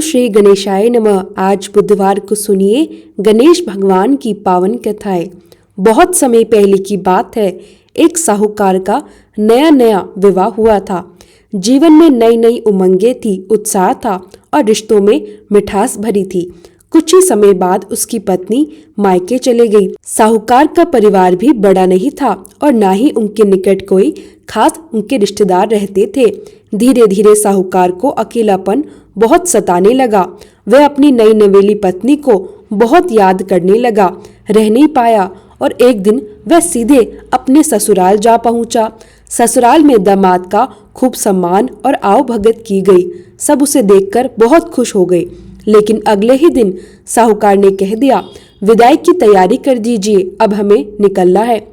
श्री गणेशाय नमः। आज बुधवार को सुनिए गणेश भगवान की पावन कथाएं। बहुत समय पहले की बात है। एक साहूकार का नया नया विवाह हुआ था। जीवन में नई नई उमंगें थी, उत्साह था और रिश्तों में मिठास भरी थी। कुछ ही समय बाद उसकी पत्नी मायके चले गई। साहूकार का परिवार भी बड़ा नहीं था और ना ही उनके निकट कोई खास उनके रिश्तेदार रहते थे। धीरे धीरे साहूकार को अकेलापन बहुत सताने लगा। वह अपनी नई नवेली पत्नी को बहुत याद करने लगा, रह नहीं पाया और एक दिन वह सीधे अपने ससुराल जा पहुंचा। ससुराल में दामाद का खूब सम्मान और आवभगत की गई। सब उसे देखकर बहुत खुश हो गए। लेकिन अगले ही दिन साहूकार ने कह दिया, विदाई की तैयारी कर दीजिए, अब हमें निकलना है।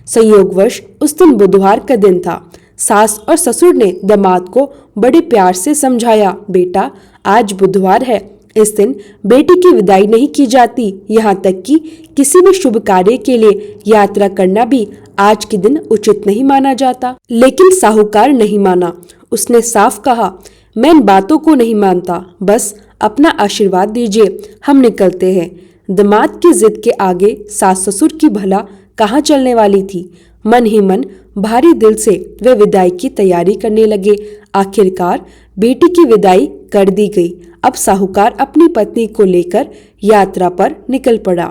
संयोगवश उस दिन बुधवार का दिन था। सास और ससुर ने दामाद को बड़े प्यार से समझाया, बेटा आज बुधवार है, इस दिन बेटी की विदाई नहीं की जाती। यहाँ तक कि किसी भी शुभ कार्य के लिए यात्रा करना भी आज के दिन उचित नहीं माना जाता। लेकिन साहूकार नहीं माना। उसने साफ कहा, मैं इन बातों को नहीं मानता, बस अपना आशीर्वाद दीजिए, हम निकलते हैं। दामाद की जिद के आगे सास ससुर की भला कहाँ चलने वाली थी। मन ही मन भारी दिल से वे विदाई की तैयारी करने लगे। आखिरकार बेटी की विदाई कर दी गई। अब साहूकार अपनी पत्नी को लेकर यात्रा पर निकल पड़ा।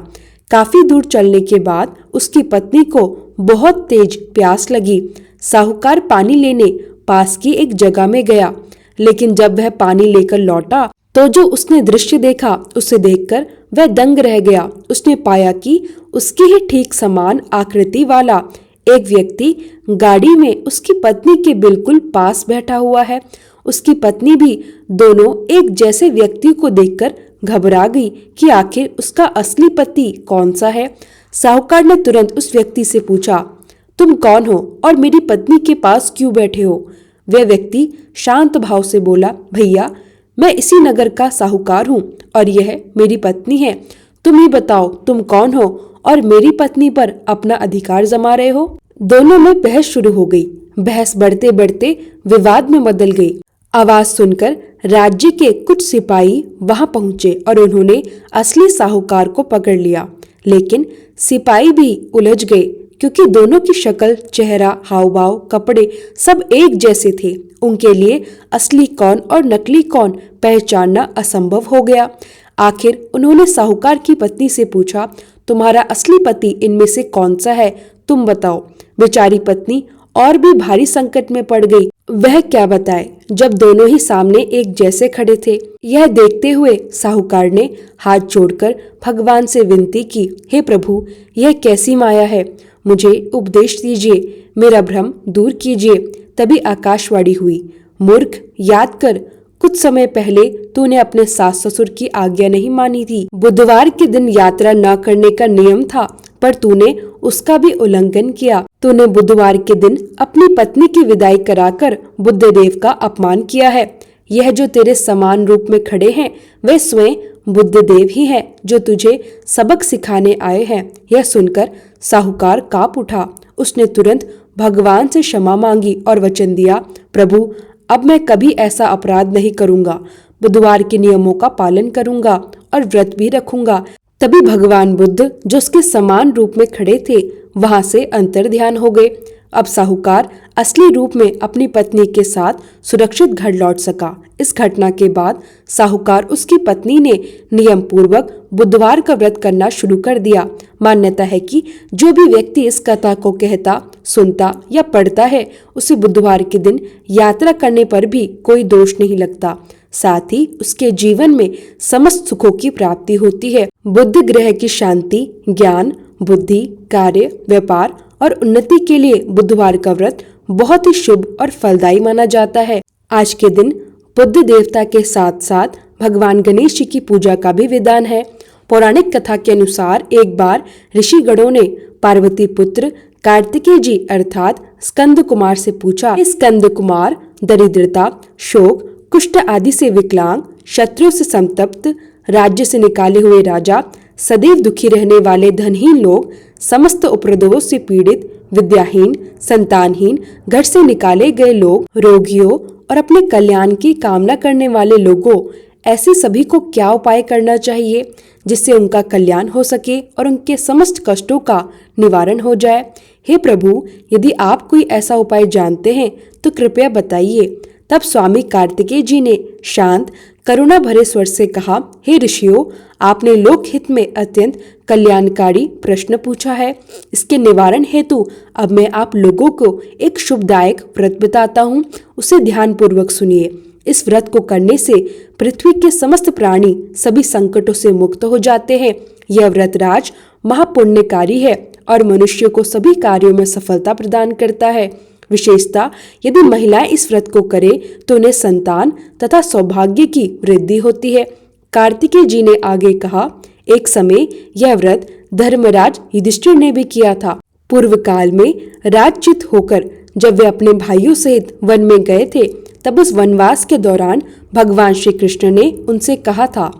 काफी दूर चलने के बाद उसकी पत्नी को बहुत तेज प्यास लगी। साहूकार पानी लेने पास की एक जगह में गया, लेकिन जब वह पानी लेकर लौटा तो जो उसने दृश्य देखा उसे देखकर वह दंग रह गया। उसने पाया कि उसकी ही ठीक समान आकृति वाला एक व्यक्ति गाड़ी में उसकी पत्नी के बिल्कुल पास बैठा हुआ है। उसकी पत्नी भी दोनों एक जैसे व्यक्ति को देखकर घबरा गई कि आखिर उसका असली पति कौन सा है। साहूकार ने तुरंत उस व्यक्ति से पूछा, तुम कौन हो और मेरी पत्नी के पास क्यों बैठे हो? वह व्यक्ति शांत भाव से बोला, भैया मैं इसी नगर का साहूकार हूँ और यह मेरी पत्नी है। तुम ही बताओ तुम कौन हो और मेरी पत्नी पर अपना अधिकार जमा रहे हो? दोनों में बहस शुरू हो गई। बहस बढ़ते बढ़ते विवाद में बदल गई। आवाज सुनकर राज्य के कुछ सिपाही वहां पहुंचे और उन्होंने असली साहूकार को पकड़ लिया। लेकिन सिपाही भी उलझ गए क्योंकि दोनों की शक्ल, चेहरा, हाव भाव, कपड़े सब एक जैसे थे। उनके लिए असली कौन और नकली कौन पहचानना असंभव हो गया। आखिर उन्होंने साहूकार की पत्नी से पूछा, तुम्हारा असली पति इनमें से कौन सा है, तुम बताओ। बेचारी पत्नी और भी भारी संकट में पड़ गई। वह क्या बताए जब दोनों ही सामने एक जैसे खड़े थे। यह देखते हुए साहूकार ने हाथ जोड़कर भगवान से विनती की, हे प्रभु यह कैसी माया है, मुझे उपदेश दीजिए, मेरा भ्रम दूर कीजिए। तभी आकाशवाणी हुई, मूर्ख याद कर, कुछ समय पहले तूने अपने सास ससुर की आज्ञा नहीं मानी थी। बुधवार के दिन यात्रा न करने का नियम था, पर तूने उसका भी उल्लंघन किया। तूने बुधवार के दिन अपनी पत्नी की विदाई कराकर बुद्धदेव का अपमान किया है। यह जो तेरे समान रूप में खड़े हैं वे स्वयं बुद्धदेव ही हैं जो तुझे सबक सिखाने आए हैं। यह सुनकर साहूकार कांप उठा। उसने तुरंत भगवान से क्षमा मांगी और वचन दिया, प्रभु अब मैं कभी ऐसा अपराध नहीं करूंगा, बुधवार के नियमों का पालन करूंगा और व्रत भी रखूंगा। तभी भगवान बुद्ध जो उसके समान रूप में खड़े थे वहां से अंतर ध्यान हो गए। अब साहूकार असली रूप में अपनी पत्नी के साथ सुरक्षित घर लौट सका। इस घटना के बाद साहूकार उसकी पत्नी ने नियम पूर्वक बुधवार का व्रत करना शुरू कर दिया। मान्यता है कि जो भी व्यक्ति इस कथा को कहता, सुनता या पढ़ता है उसे बुधवार के दिन यात्रा करने पर भी कोई दोष नहीं लगता। साथ ही उसके जीवन में समस्त सुखों की प्राप्ति होती है। बुध ग्रह की शांति, ज्ञान, बुद्धि, कार्य, व्यापार और उन्नति के लिए बुधवार का व्रत बहुत ही शुभ और फलदायी माना जाता है। आज के दिन बुद्ध देवता के साथ साथ भगवान गणेश जी की पूजा का भी विधान है। पौराणिक कथा के अनुसार एक बार ऋषिगणों ने पार्वती पुत्र कार्तिकेय जी अर्थात स्कंद कुमार से पूछा, स्कंद कुमार दरिद्रता, शोक, कुष्ठ आदि से विकलांग, शत्रुओं से संतप्त, राज्य से निकाले हुए राजा, सदैव दुखी रहने वाले धनहीन लोग, समस्त उपद्रवों से पीड़ित, विद्याहीन, संतानहीन, घर से निकाले गए लोग, रोगियों और अपने कल्याण की कामना करने वाले लोगों, ऐसे सभी को क्या उपाय करना चाहिए जिससे उनका कल्याण हो सके और उनके समस्त कष्टों का निवारण हो जाए? हे प्रभु, यदि आप कोई ऐसा उपाय जानते हैं तो कृपया बताइए। तब स्वामी कार्तिकेय जी ने शांत करुणा भरे स्वर से कहा, हे ऋषियों, आपने लोकहित में अत्यंत कल्याणकारी प्रश्न पूछा है। इसके निवारण हेतु अब मैं आप लोगों को एक शुभदायक व्रत बताता हूँ, उसे ध्यान पूर्वक सुनिए। इस व्रत को करने से पृथ्वी के समस्त प्राणी सभी संकटों से मुक्त हो जाते हैं। यह व्रत राज महापुण्यकारी है और मनुष्य को सभी कार्यों में सफलता प्रदान करता है। विशेषतः यदि महिलाएं इस व्रत को करें तो उन्हें संतान तथा सौभाग्य की वृद्धि होती है। कार्तिकेय जी ने आगे कहा, एक समय यह व्रत धर्मराज युधिष्ठिर ने भी किया था। पूर्व काल में राजच्युत होकर जब वे अपने भाइयों सहित वन में गए थे, तब उस वनवास के दौरान भगवान श्री कृष्ण ने उनसे कहा था।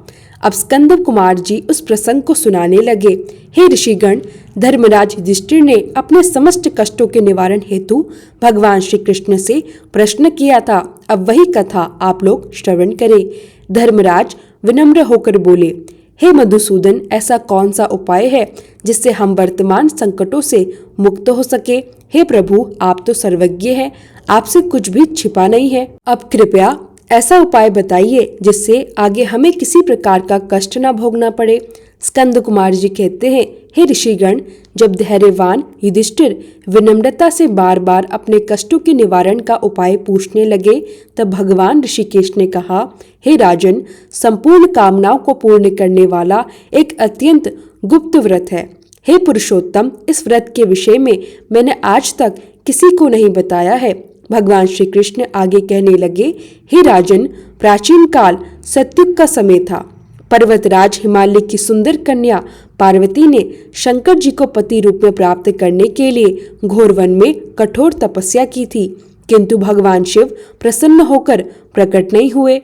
अब स्कंद कुमार जी उस प्रसंग को सुनाने लगे। हे ऋषिगण, धर्मराज युधिष्ठिर ने अपने समस्त कष्टों के निवारण हेतु भगवान श्री कृष्ण से प्रश्न किया था। अब वही कथा आप लोग श्रवण करें। धर्मराज विनम्र होकर बोले, हे मधुसूदन, ऐसा कौन सा उपाय है जिससे हम वर्तमान संकटों से मुक्त हो सके? हे प्रभु, आप तो सर्वज्ञ हैं, आपसे कुछ भी छिपा नहीं है। अब कृपया ऐसा उपाय बताइए जिससे आगे हमें किसी प्रकार का कष्ट न भोगना पड़े। स्कंद कुमार जी कहते हैं, हे ऋषिगण, जब धैर्यवान युधिष्ठिर विनम्रता से बार बार अपने कष्टों के निवारण का उपाय पूछने लगे, तब भगवान ऋषिकेश ने कहा, हे राजन, संपूर्ण कामनाओं को पूर्ण करने वाला एक अत्यंत गुप्त व्रत है। हे पुरुषोत्तम, इस व्रत के विषय में मैंने आज तक किसी को नहीं बताया है। भगवान श्री कृष्ण आगे कहने लगे, हे राजन, प्राचीन काल सतयुग का समय था। पर्वतराज हिमालय की सुंदर कन्या पार्वती ने शंकर जी को पति रूप में प्राप्त करने के लिए घोर वन में कठोर तपस्या की थी, किंतु भगवान शिव प्रसन्न होकर प्रकट नहीं हुए।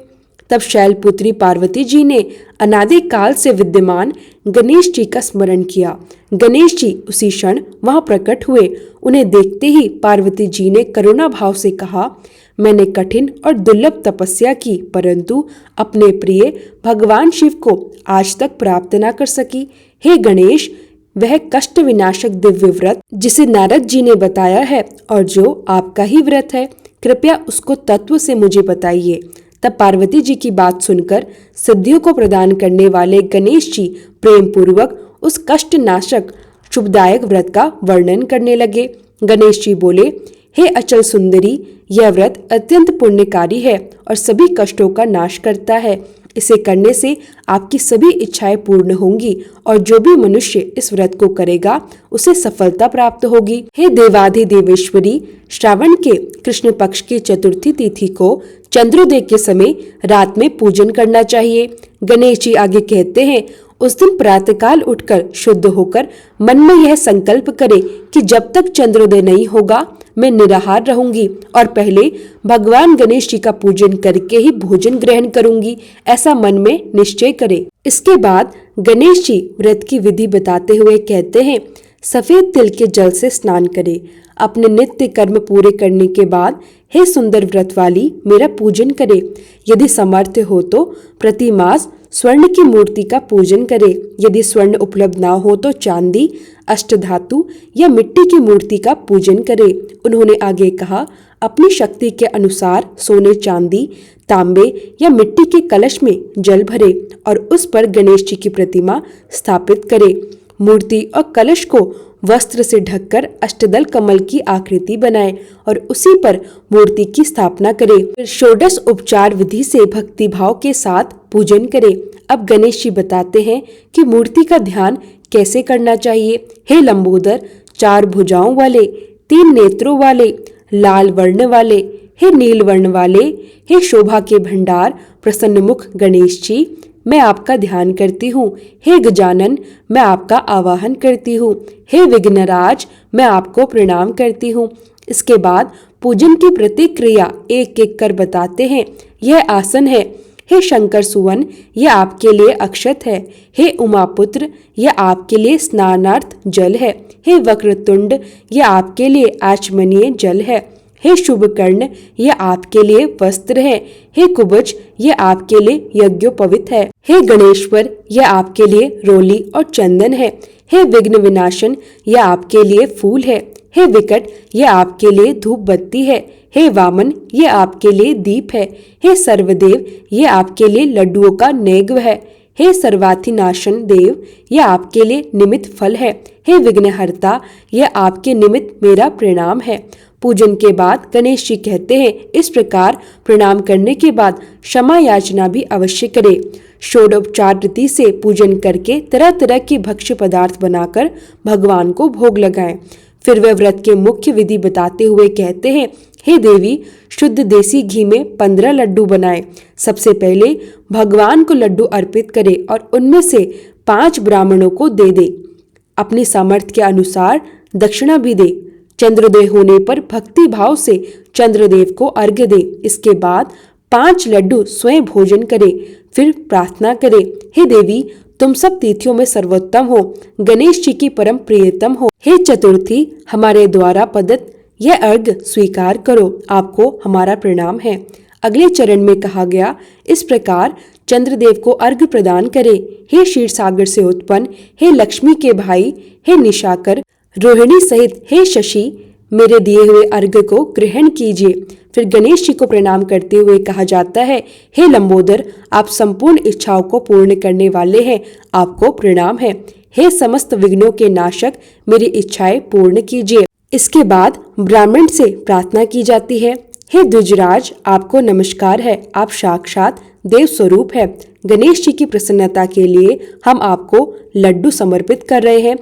तब शैलपुत्री पार्वती जी ने अनादि काल से विद्यमान गणेश जी का स्मरण किया। गणेश जी उसी क्षण वहां प्रकट हुए। उन्हें देखते ही पार्वती जी ने करुणा भाव से कहा, मैंने कठिन और दुर्लभ तपस्या की, परंतु अपने प्रिय भगवान शिव को आज तक प्राप्त न कर सकी। हे गणेश, वह कष्ट विनाशक दिव्य व्रत जिसे नारद जी ने बताया है और जो आपका ही व्रत है, कृपया उसको तत्व से मुझे बताइए। तब पार्वती जी की बात सुनकर सिद्धियों को प्रदान करने वाले गणेश जी प्रेम पूर्वक उस कष्ट नाशक शुभदायक व्रत का वर्णन करने लगे। गणेश जी बोले, हे अचल सुंदरी, यह व्रत अत्यंत पुण्यकारी है और सभी कष्टों का नाश करता है। इसे करने से आपकी सभी इच्छाएं पूर्ण होंगी और जो भी मनुष्य इस व्रत को करेगा उसे सफलता प्राप्त होगी। हे देवाधिदेवेश्वरी, श्रावण के कृष्ण पक्ष की चतुर्थी तिथि को चंद्रोदय के समय रात में पूजन करना चाहिए। गणेश जी आगे कहते हैं, उस दिन प्रातःकाल उठकर शुद्ध होकर मन में यह संकल्प करे कि जब तक चंद्रोदय नहीं होगा मैं निराहार रहूंगी और पहले भगवान गणेश जी का पूजन करके ही भोजन ग्रहण करूंगी, ऐसा मन में निश्चय करे। इसके बाद गणेश जी व्रत की विधि बताते हुए कहते हैं, सफेद तिल के जल से स्नान करें। अपने नित्य कर्म पूरे करने के बाद हे सुंदर व्रत वाली, मेरा पूजन करे। यदि समर्थ हो तो प्रति मास स्वर्ण की मूर्ति का पूजन करे। यदि स्वर्ण उपलब्ध ना हो तो चांदी, अष्टधातु या मिट्टी की मूर्ति का पूजन करे। उन्होंने आगे कहा, अपनी शक्ति के अनुसार सोने, चांदी, तांबे या मिट्टी के कलश में जल भरे और उस पर गणेश जी की प्रतिमा स्थापित करे। मूर्ति और कलश को वस्त्र से ढककर अष्टदल कमल की आकृति बनाए और उसी पर मूर्ति की स्थापना करे। फिर षोडश उपचार विधि से भक्ति भाव के साथ पूजन करे। अब गणेश जी बताते हैं कि मूर्ति का ध्यान कैसे करना चाहिए। हे लंबोदर, 4 भुजाओं वाले, 3 नेत्रों वाले, लाल वर्ण वाले, हे नील वर्ण वाले, हे शोभा के भंडार प्रसन्न मुख गणेश जी, मैं आपका ध्यान करती हूँ। हे गजानन, मैं आपका आवाहन करती हूँ। हे विघ्नराज, मैं आपको प्रणाम करती हूँ। इसके बाद पूजन की प्रतिक्रिया एक एक कर बताते हैं। यह आसन है। हे शंकर सुवन, यह आपके लिए अक्षत है। हे उमापुत्र, यह आपके लिए स्नानार्थ जल है। हे वक्रतुंड, यह आपके लिए आचमनीय जल है। हे शुभ कर्ण, ये आपके लिए वस्त्र है। हे कुबज, ये आपके लिए यज्ञोपवीत है। हे गणेश्वर, ये आपके लिए रोली और चंदन है। हे विघ्न विनाशन, ये आपके लिए फूल है। हे विकट, ये आपके लिए धूप बत्ती है। हे वामन, ये आपके लिए दीप है। हे सर्वदेव, ये आपके लिए लड्डुओं का नैवेद्य है। हे सर्वाधिनाशन देव, ये आपके लिए निमित्त फल है। हे विघ्नहर्ता, ये आपके निमित्त मेरा प्रणाम है। पूजन के बाद गणेश जी कहते हैं, इस प्रकार प्रणाम करने के बाद क्षमा याचना भी अवश्य करें। षोडोपचार रीति से पूजन करके तरह तरह के भक्ष्य पदार्थ बनाकर भगवान को भोग लगाएं। फिर वे व्रत के मुख्य विधि बताते हुए कहते हैं, हे देवी, शुद्ध देसी घी में 15 लड्डू बनाएं। सबसे पहले भगवान को लड्डू अर्पित करें और उनमें से 5 ब्राह्मणों को दे दे। अपनी सामर्थ्य के अनुसार दक्षिणा भी दे। चंद्रोदय होने पर भक्ति भाव से चंद्रदेव को अर्घ्य दे। इसके बाद 5 लड्डू स्वयं भोजन करे। फिर प्रार्थना करे, हे देवी, तुम सब तिथियों में सर्वोत्तम हो, गणेश जी की परम प्रियतम हो। हे चतुर्थी, हमारे द्वारा प्रदत्त यह अर्घ्य स्वीकार करो, आपको हमारा प्रणाम है। अगले चरण में कहा गया, इस प्रकार चंद्रदेव को अर्घ्य प्रदान करे। हे क्षीर सागर से उत्पन्न, हे लक्ष्मी के भाई, हे निशाकर, रोहिणी सहित हे शशि, मेरे दिए हुए अर्घ्य को ग्रहण कीजिए। फिर गणेश जी को प्रणाम करते हुए कहा जाता है, हे लंबोदर, आप संपूर्ण इच्छाओं को पूर्ण करने वाले हैं, आपको प्रणाम है। हे समस्त विघ्नों के नाशक, मेरी इच्छाएं पूर्ण कीजिए। इसके बाद ब्राह्मण से प्रार्थना की जाती है, हे द्विजराज, आपको नमस्कार है, आप साक्षात देव स्वरूप है। गणेश जी की प्रसन्नता के लिए हम आपको लड्डू समर्पित कर रहे हैं।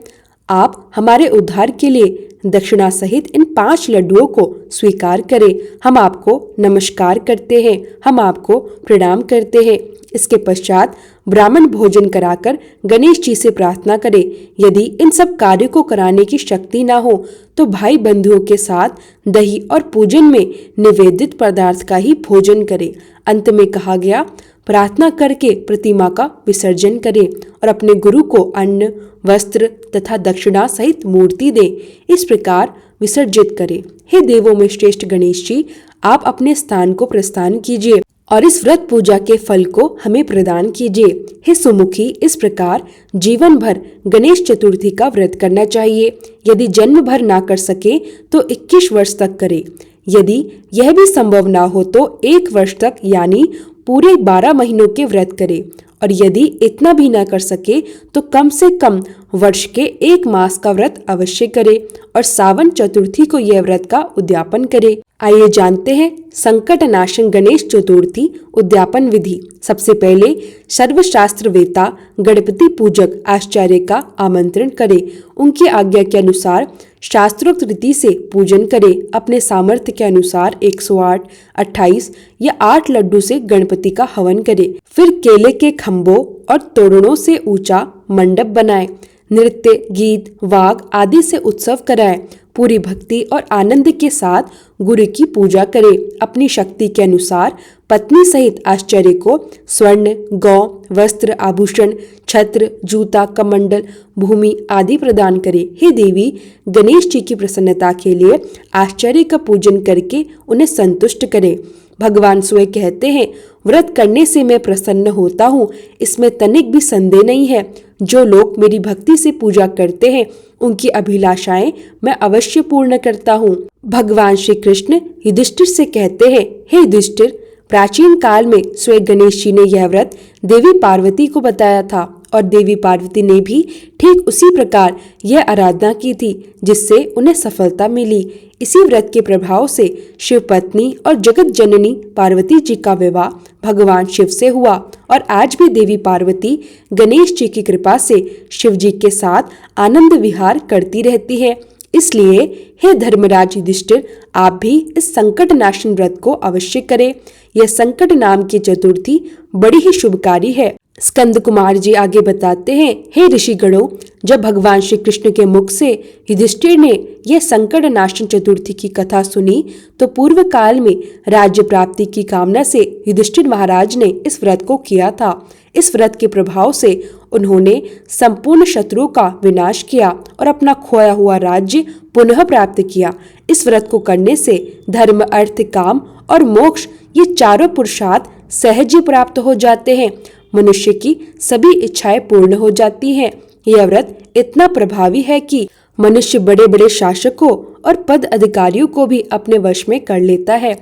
आप हमारे उद्धार के लिए दक्षिणा सहित इन 5 लड्डुओं को स्वीकार करें। हम आपको नमस्कार करते हैं, हम आपको प्रणाम करते हैं। इसके पश्चात ब्राह्मण भोजन कराकर गणेश जी से प्रार्थना करे। यदि इन सब कार्यों को कराने की शक्ति ना हो तो भाई बंधुओं के साथ दही और पूजन में निवेदित पदार्थ का ही भोजन करे। अंत में कहा गया, प्रार्थना करके प्रतिमा का विसर्जन करें और अपने गुरु को अन्न, वस्त्र तथा दक्षिणा सहित मूर्ति दे। इस प्रकार विसर्जित करें। हे देवों में श्रेष्ठ गणेश जी, आप अपने स्थान को प्रस्थान कीजिए और इस व्रत पूजा के फल को हमें प्रदान कीजिए। हे सुमुखी, इस प्रकार जीवन भर गणेश चतुर्थी का व्रत करना चाहिए। यदि जन्म भर ना कर सके तो 21 वर्ष तक करे। यदि यह भी संभव ना हो तो 1 वर्ष तक यानी पूरे 12 महीनों के व्रत करे। और यदि इतना भी ना कर सके तो कम से कम वर्ष के 1 मास का व्रत अवश्य करे और सावन चतुर्थी को यह व्रत का उद्यापन करे। आइए जानते हैं संकट नाशन गणेश चतुर्थी उद्यापन विधि। सबसे पहले सर्वशास्त्र वेता गणपति पूजक आचार्य का आमंत्रण करें। उनकी आज्ञा के अनुसार शास्त्रोक्त रीति से पूजन करें। अपने सामर्थ्य के अनुसार 108, 28 या 8 लड्डू से गणपति का हवन करें। फिर केले के खम्भों और तोरणों से ऊंचा मंडप बनाएं। नृत्य, गीत, वाग आदि से उत्सव कराएं। पूरी भक्ति और आनंद के साथ गुरु की पूजा करें। अपनी शक्ति के अनुसार पत्नी सहित आचार्य को स्वर्ण, गौ, वस्त्र, आभूषण, छत्र, जूता, कमंडल, भूमि आदि प्रदान करें। हे देवी, गणेश जी की प्रसन्नता के लिए आचार्य का पूजन करके उन्हें संतुष्ट करें। भगवान स्वयं कहते हैं, व्रत करने से मैं प्रसन्न होता हूँ, इसमें तनिक भी संदेह नहीं है। जो लोग मेरी भक्ति से पूजा करते हैं उनकी अभिलाषाएं मैं अवश्य पूर्ण करता हूँ। भगवान श्री कृष्ण युधिष्ठिर से कहते हैं, हे युधिष्ठिर, प्राचीन काल में स्वयं गणेश जी ने यह व्रत देवी पार्वती को बताया था और देवी पार्वती ने भी ठीक उसी प्रकार यह आराधना की थी जिससे उन्हें सफलता मिली। इसी व्रत के प्रभाव से शिव पत्नी और जगत जननी पार्वती जी का विवाह भगवान शिव से हुआ और आज भी देवी पार्वती गणेश जी की कृपा से शिव जी के साथ आनंद विहार करती रहती है। इसलिए हे धर्मराज युधिष्ठिर, आप भी इस संकट नाशन व्रत को अवश्य करें। यह संकट नाम की चतुर्थी बड़ी ही शुभकारी है। स्कंद कुमार जी आगे बताते हैं, हे ऋषिगणों, जब भगवान श्री कृष्ण के मुख से युधिष्ठिर ने यह संकट नाशन चतुर्थी की कथा सुनी तो पूर्व काल में राज्य प्राप्ति की कामना से युधिष्ठिर महाराज ने इस व्रत को किया था। इस व्रत के प्रभाव से उन्होंने संपूर्ण शत्रुओं का विनाश किया और अपना खोया हुआ राज्य पुनः प्राप्त किया। इस व्रत को करने से धर्म, अर्थ, काम और मोक्ष ये चारों पुरुषार्थ सहज ही प्राप्त हो जाते हैं। मनुष्य की सभी इच्छाएं पूर्ण हो जाती हैं। यह व्रत इतना प्रभावी है कि मनुष्य बड़े बड़े शासकों और पद अधिकारियों को भी अपने वश में कर लेता है।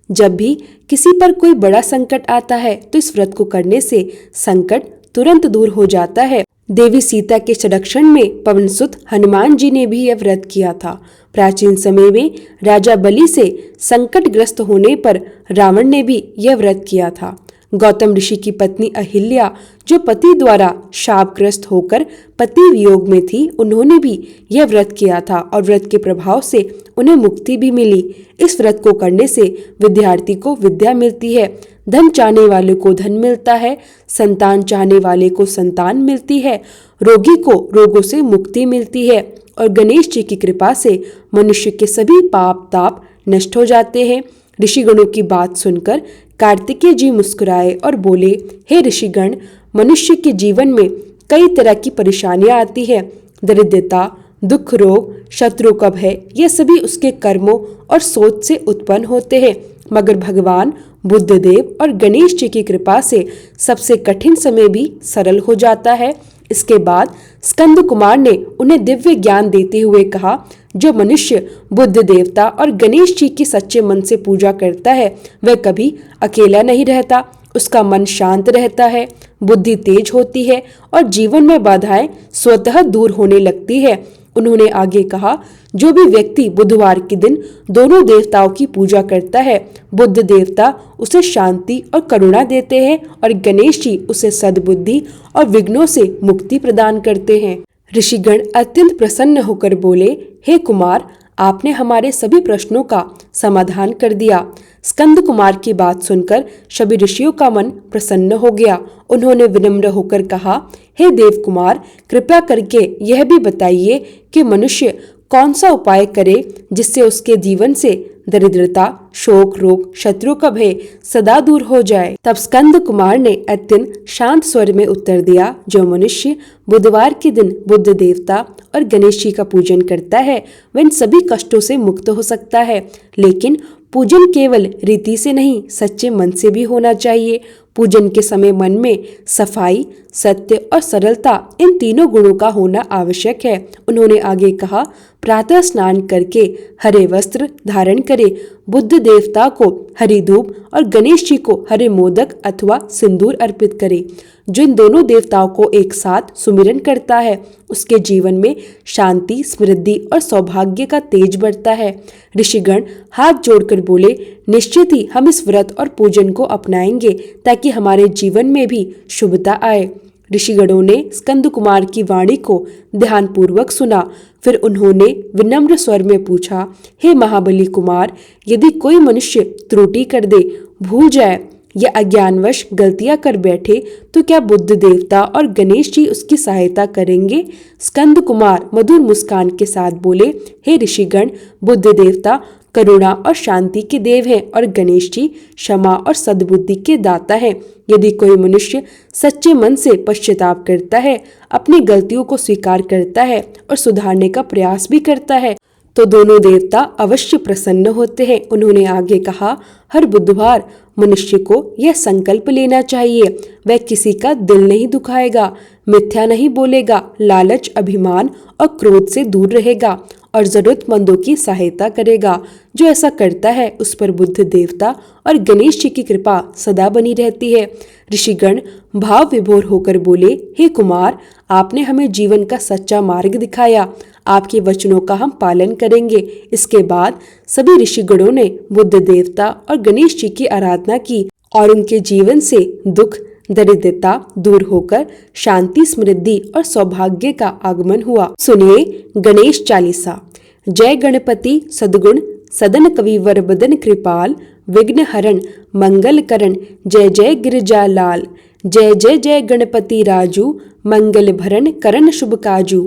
जब भी किसी पर कोई बड़ा संकट आता है तो इस व्रत को करने से संकट तुरंत दूर हो जाता है। देवी सीता के संरक्षण में पवनसुत हनुमान जी ने भी यह व्रत किया था। प्राचीन समय में राजा बलि से संकटग्रस्त होने पर रावण ने भी यह व्रत किया था। गौतम ऋषि की पत्नी अहिल्या जो पति द्वारा शापग्रस्त होकर पति वियोग में थी, उन्होंने भी यह व्रत किया था और व्रत के प्रभाव से उन्हें मुक्ति भी मिली। इस व्रत को करने से विद्यार्थी को विद्या मिलती है, धन चाहने वाले को धन मिलता है, संतान चाहने वाले को संतान मिलती है, रोगी को रोगों से मुक्ति मिलती है और गणेश जी की कृपा से मनुष्य के सभी पाप ताप नष्ट हो जाते हैं। ऋषिगणों की बात सुनकर कार्तिकेय जी मुस्कुराए और बोले, हे ऋषिगण, मनुष्य के जीवन में कई तरह की परेशानियां आती है। दरिद्रता, दुख, रोग, शत्रु का भय, ये सभी उसके कर्मों और सोच से उत्पन्न होते हैं। मगर भगवान बुद्धदेव और गणेश जी की कृपा से सबसे कठिन समय भी सरल हो जाता है। इसके बाद स्कंद कुमार ने उन्हें दिव्य ज्ञान देते हुए कहा, जो मनुष्य बुद्ध देवता और गणेश जी की सच्चे मन से पूजा करता है वह कभी अकेला नहीं रहता, उसका मन शांत रहता है, बुद्धि तेज होती है और जीवन में बाधाएं स्वतः दूर होने लगती है। उन्होंने आगे कहा, जो भी व्यक्ति बुधवार के दिन दोनों देवताओं की पूजा करता है, बुद्ध देवता उसे शांति और करुणा देते हैं और गणेश जी उसे सद्बुद्धि और विघ्नों से मुक्ति प्रदान करते हैं। ऋषिगण अत्यंत प्रसन्न होकर बोले, हे कुमार, आपने हमारे सभी प्रश्नों का समाधान कर दिया। स्कंद कुमार की बात सुनकर सभी ऋषियों का मन प्रसन्न हो गया। उन्होंने विनम्र होकर कहा, हे देव कुमार, कृपया करके यह भी बताइए कि मनुष्य कौन सा उपाय करे जिससे उसके जीवन से दरिद्रता, शोक, रोग, शत्रु का भय सदा दूर हो जाए। तब स्कंद कुमार ने अत्यंत शांत स्वर में उत्तर दिया, जो मनुष्य बुधवार के दिन बुद्ध देवता और गणेश जी का पूजन करता है वह इन सभी कष्टों से मुक्त हो सकता है। लेकिन पूजन केवल रीति से नहीं, सच्चे मन से भी होना चाहिए। पूजन के समय मन में सफाई, सत्य और सरलता, इन तीनों गुणों का होना आवश्यक है। उन्होंने आगे कहा, प्रातः स्नान करके हरे वस्त्र धारण करे, बुद्ध देवता को हरी धूप और गणेश जी को हरे मोदक अथवा सिंदूर अर्पित करे। जो इन दोनों देवताओं को एक साथ सुमिरन करता है उसके जीवन में शांति, समृद्धि और सौभाग्य का तेज बढ़ता है। ऋषिगण हाथ जोड़कर बोले, निश्चित ही हम इस व्रत और पूजन को अपनाएंगे ताकि हमारे जीवन में भी शुभता आए। ऋषिगणों ने स्कंद कुमार की वाणी को ध्यानपूर्वक सुना। फिर उन्होंने विनम्र स्वर में पूछा, हे महाबली कुमार, यदि कोई मनुष्य त्रुटि कर दे, भूल जाए या अज्ञानवश गलतियां कर बैठे तो क्या बुद्ध देवता और गणेश जी उसकी सहायता करेंगे? स्कंद कुमार मधुर मुस्कान के साथ बोले, हे ऋषिगण, बुद्ध देवता करुणा और शांति के देव हैं और गणेश जी क्षमा और सद्बुद्धि के दाता हैं। यदि कोई मनुष्य सच्चे मन से पश्चाताप करता है, अपनी गलतियों को स्वीकार करता है और सुधारने का प्रयास भी करता है तो दोनों देवता अवश्य प्रसन्न होते हैं। उन्होंने आगे कहा, हर बुधवार मनुष्य को यह संकल्प लेना चाहिए, वह किसी का दिल नहीं दुखाएगा, मिथ्या नहीं बोलेगा, लालच, अभिमान और क्रोध से दूर रहेगा और जरूरतमंदों की सहायता करेगा। जो ऐसा करता है उस पर बुद्ध देवता और गणेश जी की कृपा सदा बनी रहती है। ऋषिगण भाव विभोर होकर बोले, हे कुमार, आपने हमें जीवन का सच्चा मार्ग दिखाया, आपके वचनों का हम पालन करेंगे। इसके बाद सभी ऋषिगणों ने बुद्ध देवता और गणेश जी की आराधना की और उनके जीवन से दुख, दरिद्रता दूर होकर शांति, समृद्धि और सौभाग्य का आगमन हुआ। सुनिए गणेश चालीसा। जय गणपति सद्गुण सदन कविवर बदन कृपाल, विघ्न हरण मंगल करण, जय जय गिरिजा लाल। जय जय जय गणपति राजू, मंगल भरण करण शुभ काजू।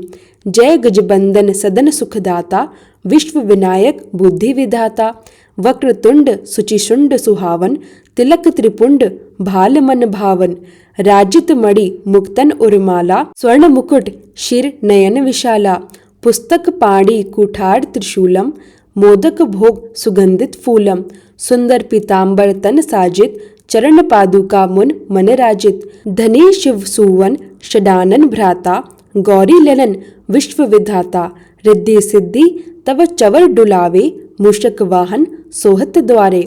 जय गजबंदन सदन सुखदाता, विश्व विनायक बुद्धि विधाता। वक्रतुंड सुचिशुंड सुहावन, तिलक त्रिपुंड भाल मन भावन। राजित मणि मुक्तन उर्माला, स्वर्ण मुकुट शिर नयन विशाला। पुस्तक पाणी कुठार त्रिशूलम, मोदक भोग सुगंधित फूलम। सुंदर पीतांबर तन साजित, चरण पादुका मुन मन राजित। धनी शिव सुवन षडानन भ्राता, गौरी ललन विश्व विधाता। रिद्धि सिद्धि तव चवर डुलावे, मूषक वाहन सोहत द्वारे।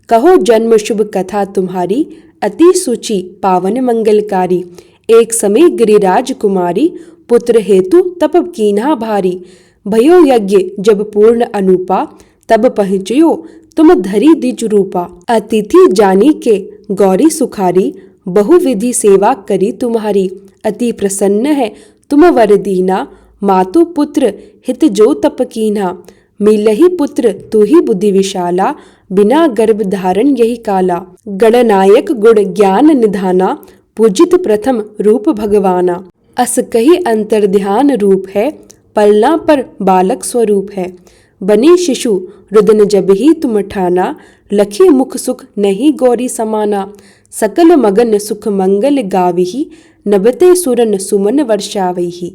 कहो जन्म शुभ कथा तुम्हारी, अति सुचि पावन मंगलकारी। एक समय गिरिराज कुमारी, पुत्र हेतु तप कीन्हा भारी। भयो यज्ञ जब पूर्ण अनुपा, तब पहुँचयो तुम धरी द्विज रूपा। अतिथि जानी के गौरी सुखारी, बहुविधि सेवा करी तुम्हारी। अति प्रसन्न है तुम वर दीना, मातु पुत्र हित जो तप कीन्हा। मिलहि पुत्र तू ही बुद्धि विशाला, बिना गर्भ धारण यही काला। गणनायक गुण ज्ञान निधाना, पूजित प्रथम रूप भगवाना। अस कही अंतर ध्यान रूप है, पलना पर बालक स्वरूप है। बने शिशु रुदन जब ही तुम ठाना, लखे मुख सुख नहीं गौरी समाना। सकल मगन सुख मंगल गाविहि, नबते सुरन सुमन वर्षाविहि।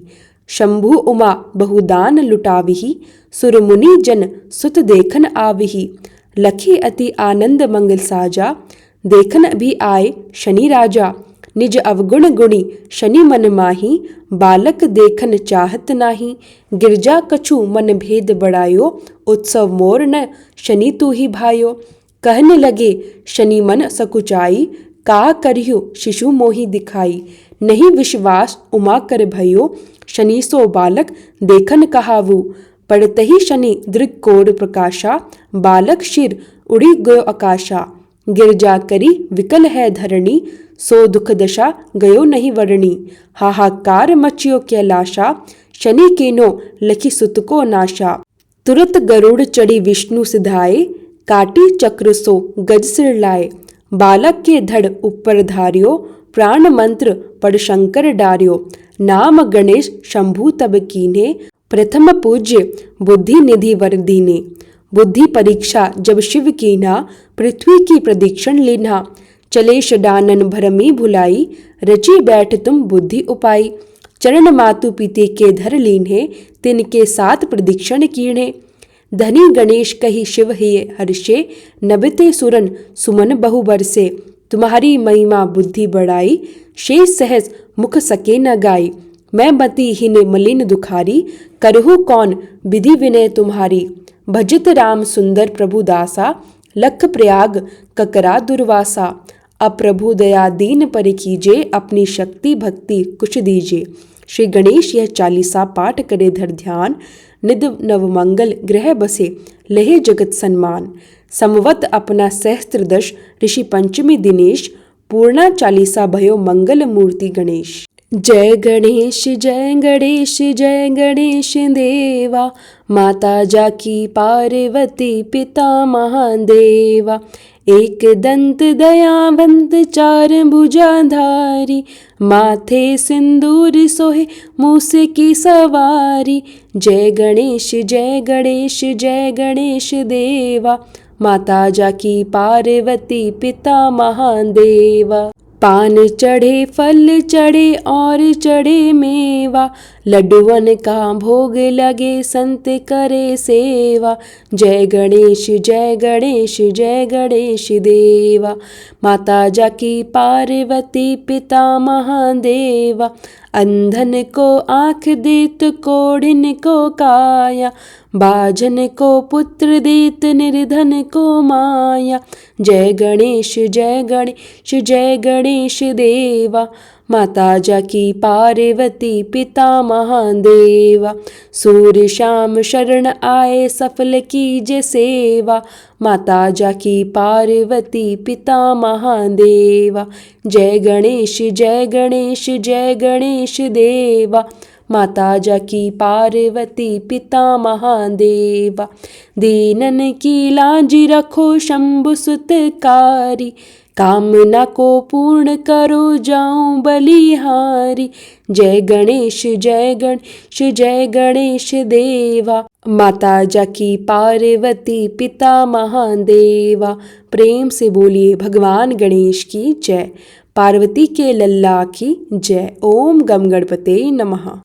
शंभु उमा बहुदान लुटाविहि, सुर मुनि जन सुत देखन आविहि। लखी अति आनंद मंगल साजा, देखन भी आए शनि राजा। निज अवगुण गुणी शनि मन माही, बालक देखन चाहत नाही। गिरजा कछु मन भेद बढ़ायो, उत्सव मोर न शनि तू ही भायो। कहने लगे शनि मन सकुचाई, का करियो शिशु मोहि दिखाई। नहीं विश्वास उमा कर भयो, शनि सो बालक देखन कहावू। पड़ते ही शनि दृग कोर प्रकाशा, बालक शिर उड़ी गयो आकाशा। गिरजा करी विकल है धरणी, सो दुख दशा गयो नहीं वर्णी। हाहाकार मचियो कैलाशा, शनि केनो लखी सुत को नाशा। तुरत गरुड़ चढ़ी विष्णु सिधाए, काटी चक्र सो गज सिर लाए। बालक के धड़ ऊपर धारियो, प्राण मंत्र पढ़ शंकर डारियो। नाम गणेश शंभु तब कीन्हे, प्रथम पूज्य बुद्धि निधि वर दीने। बुद्धि परीक्षा जब शिव कीन्हा, पृथ्वी की प्रदीक्षण लेन्हा। चले षडानन भरमी भुलाई, रची बैठ तुम बुद्धि उपाई। चरण मातु पिते के धर लीन्हे, तिनके साथ प्रदीक्षण कीन्हे। धनी गणेश कही शिव हे हर्षे, नबते सुरन सुमन बहु बरसे। तुम्हारी महिमा बुद्धि बढ़ाई, शेष सहज मुख सके न गाई। मैं मति हीन मलिन दुखारी, करहु कौन विधि विनय तुम्हारी। भजत राम सुंदर प्रभु दासा, लख प्रयाग ककरा दुर्वासा। अब प्रभु दया दीन पर कीजे, अपनी शक्ति भक्ति कुछ दीजे। श्री गणेश यह चालीसा पाठ करे धर ध्यान, निध नव मंगल ग्रह बसे लहे जगत सन्मान। समवत अपना सहस्त्रदश ऋषि पंचमी दिनेश, पूर्णा चालीसा भयो मंगल मूर्ति गणेश। जय गणेश जय गणेश जय गणेश देवा, माता जाकी पार्वती पिता महादेवा। एक दंत दयावंत चार भुजाधारी, माथे सिंदूर सोहे मूसे की सवारी। जय गणेश जय गणेश जय गणेश देवा, माता जाकी पार्वती पिता महादेवा। पान चढ़े फल चढ़े और चढ़े मेवा, लड्डुअन का भोग लगे संत करे सेवा। जय गणेश जय गणेश जय गणेश देवा, माता जाकी पार्वती पिता महादेवा। अंधन को आँख देत कोढ़िन को काया, बाजन को पुत्र देत निर्धन को माया। जय गणेश जय गणेश जय गणेश देवा, माता जाकी पार्वती पिता महादेवा। सूर्य शाम शरण आए सफल कीजे सेवा, माता जाकी पार्वती पिता महादेवा। जय गणेश जय गणेश जय गणेश देवा, माता जाकी पार्वती पिता महादेवा। दीनन की लाज रखो शंभु सुतकारी, कामना को पूर्ण करो जाऊं बलिहारी। जय गणेश जय गणेश जय गणेश देवा। माता जाकी पार्वती पिता महादेवा। प्रेम से बोलिए भगवान गणेश की जय, पार्वती के लल्ला की जय। ओम गम गणपते नमः।